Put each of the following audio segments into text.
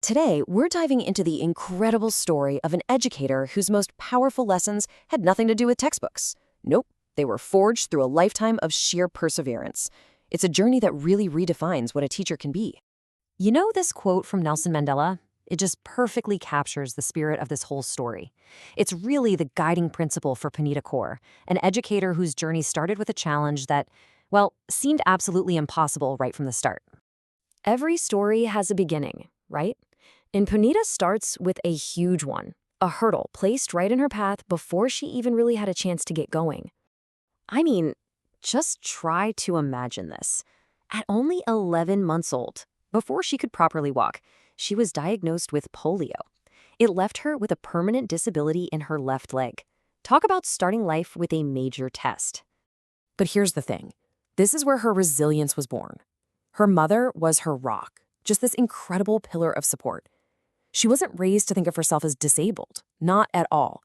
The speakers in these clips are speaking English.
Today, we're diving into the incredible story of an educator whose most powerful lessons had nothing to do with textbooks. Nope, they were forged through a lifetime of sheer perseverance. It's a journey that really redefines what a teacher can be. You know this quote from Nelson Mandela? It just perfectly captures the spirit of this whole story. It's really the guiding principle for Punita Kaur, an educator whose journey started with a challenge that, well, seemed absolutely impossible right from the start. Every story has a beginning, right? And Punita starts with a huge one, a hurdle placed right in her path before she even really had a chance to get going. I mean, just try to imagine this. At only 11 months old, before she could properly walk, she was diagnosed with polio. It left her with a permanent disability in her left leg. Talk about starting life with a major test. But here's the thing. This is where her resilience was born. Her mother was her rock, just this incredible pillar of support. She wasn't raised to think of herself as disabled, not at all.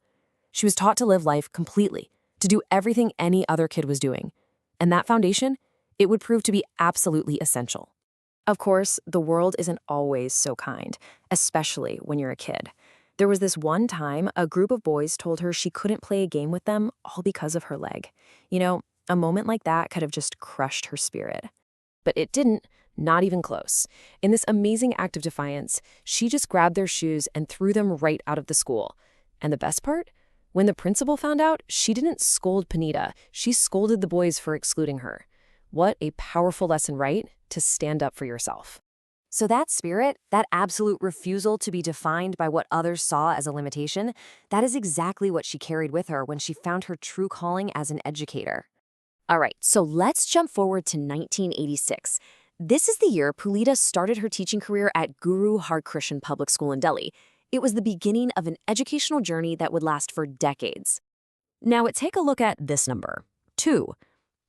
She was taught to live life completely, to do everything any other kid was doing. And that foundation, it would prove to be absolutely essential. Of course, the world isn't always so kind, especially when you're a kid. There was this one time a group of boys told her she couldn't play a game with them all because of her leg. You know, a moment like that could have just crushed her spirit. But it didn't. Not even close. In this amazing act of defiance, she just grabbed their shoes and threw them right out of the school. And the best part? When the principal found out, she didn't scold Punita. She scolded the boys for excluding her. What a powerful lesson, right? To stand up for yourself. So that spirit, that absolute refusal to be defined by what others saw as a limitation, that is exactly what she carried with her when she found her true calling as an educator. All right, so let's jump forward to 1986. This is the year Punita started her teaching career at Guru Har Krishan Public School in Delhi. It was the beginning of an educational journey that would last for decades. Now, take a look at this number, 2.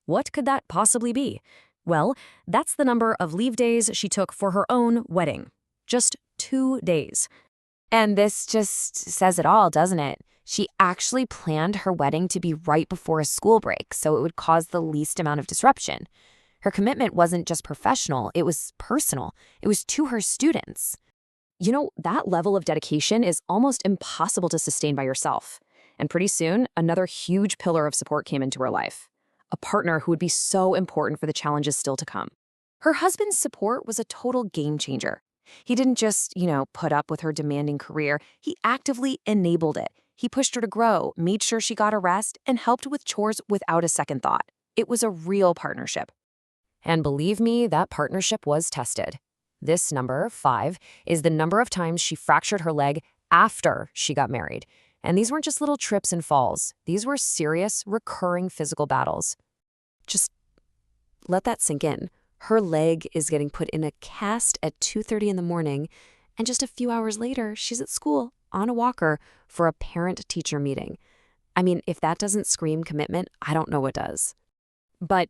What could that possibly be? Well, that's the number of leave days she took for her own wedding. Just 2 days. And this just says it all, doesn't it? She actually planned her wedding to be right before a school break, so it would cause the least amount of disruption. Her commitment wasn't just professional, it was personal. It was to her students. You know, that level of dedication is almost impossible to sustain by yourself. And pretty soon, another huge pillar of support came into her life. A partner who would be so important for the challenges still to come. Her husband's support was a total game changer. He didn't just, put up with her demanding career. He actively enabled it. He pushed her to grow, made sure she got a rest, and helped with chores without a second thought. It was a real partnership. And believe me, that partnership was tested. This number, 5, is the number of times she fractured her leg after she got married. And these weren't just little trips and falls. These were serious, recurring physical battles. Just let that sink in. Her leg is getting put in a cast at 2:30 in the morning, and just a few hours later, she's at school on a walker for a parent-teacher meeting. I mean, if that doesn't scream commitment, I don't know what does. But,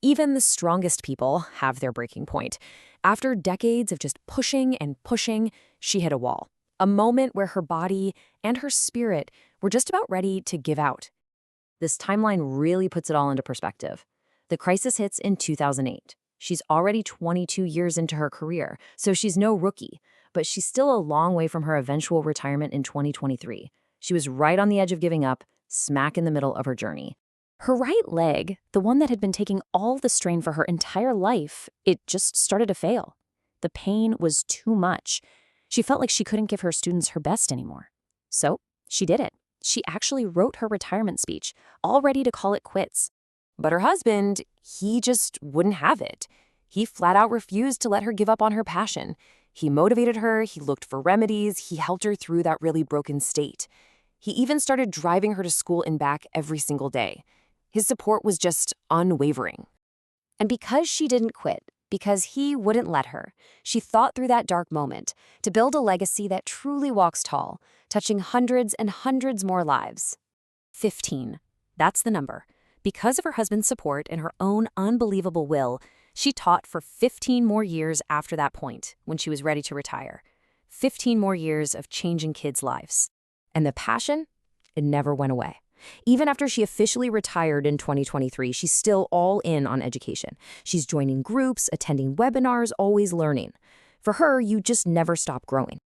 even the strongest people have their breaking point. After decades of just pushing and pushing, she hit a wall. A moment where her body and her spirit were just about ready to give out. This timeline really puts it all into perspective. The crisis hits in 2008. She's already 22 years into her career, so she's no rookie, but she's still a long way from her eventual retirement in 2023. She was right on the edge of giving up, smack in the middle of her journey. Her right leg, the one that had been taking all the strain for her entire life, it just started to fail. The pain was too much. She felt like she couldn't give her students her best anymore. So she did it. She actually wrote her retirement speech, all ready to call it quits. But her husband, he just wouldn't have it. He flat out refused to let her give up on her passion. He motivated her, he looked for remedies, he helped her through that really broken state. He even started driving her to school and back every single day. His support was just unwavering. And because she didn't quit, because he wouldn't let her, she thought through that dark moment to build a legacy that truly walks tall, touching hundreds and hundreds more lives. 15. That's the number. Because of her husband's support and her own unbelievable will, she taught for 15 more years after that point, when she was ready to retire. 15 more years of changing kids' lives. And the passion, it never went away. Even after she officially retired in 2023, she's still all in on education. She's joining groups, attending webinars, always learning. For her, you just never stop growing.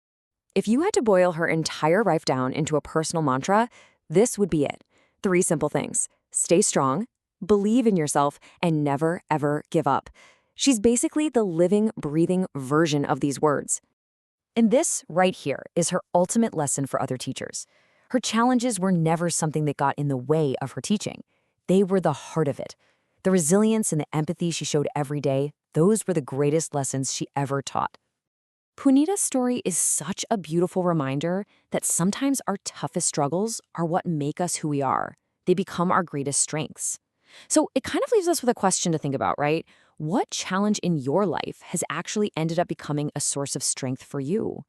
If you had to boil her entire life down into a personal mantra, this would be it. 3 simple things. Stay strong, believe in yourself, and never, ever give up. She's basically the living, breathing version of these words. And this right here is her ultimate lesson for other teachers. Her challenges were never something that got in the way of her teaching. They were the heart of it. The resilience and the empathy she showed every day, those were the greatest lessons she ever taught. Punita's story is such a beautiful reminder that sometimes our toughest struggles are what make us who we are. They become our greatest strengths. So it kind of leaves us with a question to think about, right? What challenge in your life has actually ended up becoming a source of strength for you?